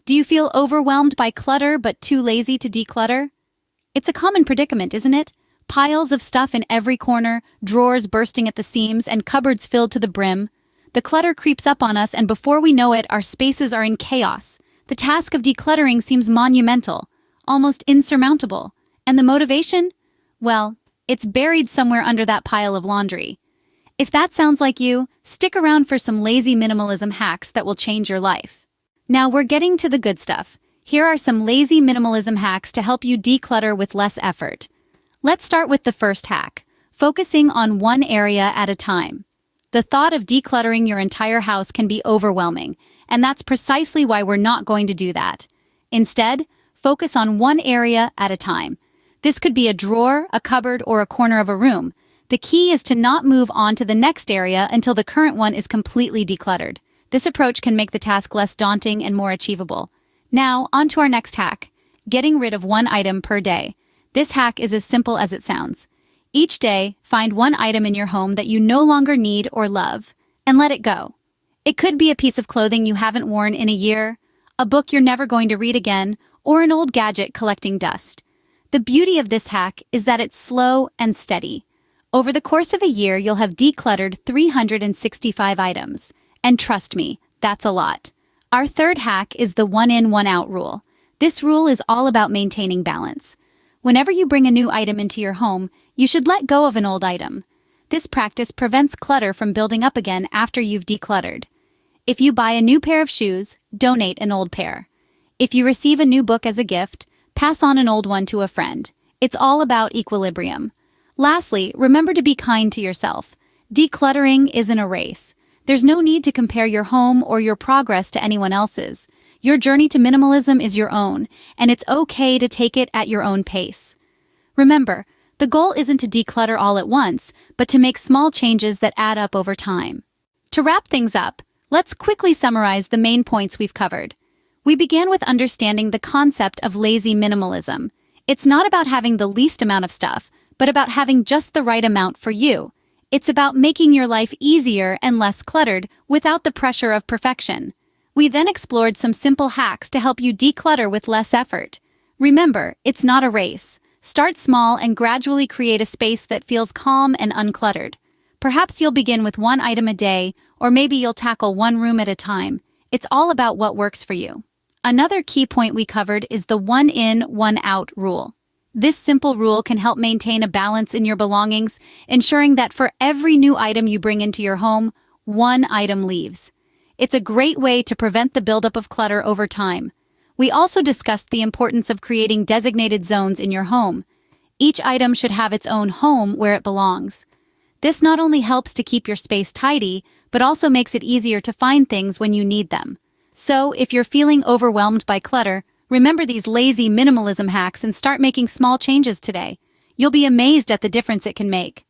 Do you feel overwhelmed by clutter but too lazy to declutter? It's a common predicament, isn't it? Piles of stuff in every corner, drawers bursting at the seams, and cupboards filled to the brim. The clutter creeps up on us, and before we know it, our spaces are in chaos. The task of decluttering seems monumental, almost insurmountable. And the motivation? Well, it's buried somewhere under that pile of laundry. If that sounds like you, stick around for some lazy minimalism hacks that will change your life. Now we're getting to the good stuff. Here are some lazy minimalism hacks to help you declutter with less effort. Let's start with the first hack, focusing on one area at a time. The thought of decluttering your entire house can be overwhelming, and that's precisely why we're not going to do that. Instead, focus on one area at a time. This could be a drawer, a cupboard, or a corner of a room. The key is to not move on to the next area until the current one is completely decluttered. This approach can make the task less daunting and more achievable. Now, on to our next hack, getting rid of one item per day. This hack is as simple as it sounds. Each day, find one item in your home that you no longer need or love, and let it go. It could be a piece of clothing you haven't worn in a year, a book you're never going to read again, or an old gadget collecting dust. The beauty of this hack is that it's slow and steady. Over the course of a year, you'll have decluttered 365 items. And trust me, that's a lot. Our third hack is the one in, one out rule. This rule is all about maintaining balance. Whenever you bring a new item into your home, you should let go of an old item. This practice prevents clutter from building up again after you've decluttered. If you buy a new pair of shoes, donate an old pair. If you receive a new book as a gift, pass on an old one to a friend. It's all about equilibrium. Lastly, remember to be kind to yourself. Decluttering isn't a race. There's no need to compare your home or your progress to anyone else's. Your journey to minimalism is your own, and it's okay to take it at your own pace. Remember, the goal isn't to declutter all at once, but to make small changes that add up over time. To wrap things up, let's quickly summarize the main points we've covered. We began with understanding the concept of lazy minimalism. It's not about having the least amount of stuff, but about having just the right amount for you. It's about making your life easier and less cluttered without the pressure of perfection. We then explored some simple hacks to help you declutter with less effort. Remember, it's not a race. Start small and gradually create a space that feels calm and uncluttered. Perhaps you'll begin with one item a day, or maybe you'll tackle one room at a time. It's all about what works for you. Another key point we covered is the one in, one out rule. This simple rule can help maintain a balance in your belongings, ensuring that for every new item you bring into your home, one item leaves. It's a great way to prevent the buildup of clutter over time. We also discussed the importance of creating designated zones in your home. Each item should have its own home where it belongs. This not only helps to keep your space tidy, but also makes it easier to find things when you need them. So, if you're feeling overwhelmed by clutter, remember these lazy minimalism hacks and start making small changes today. You'll be amazed at the difference it can make.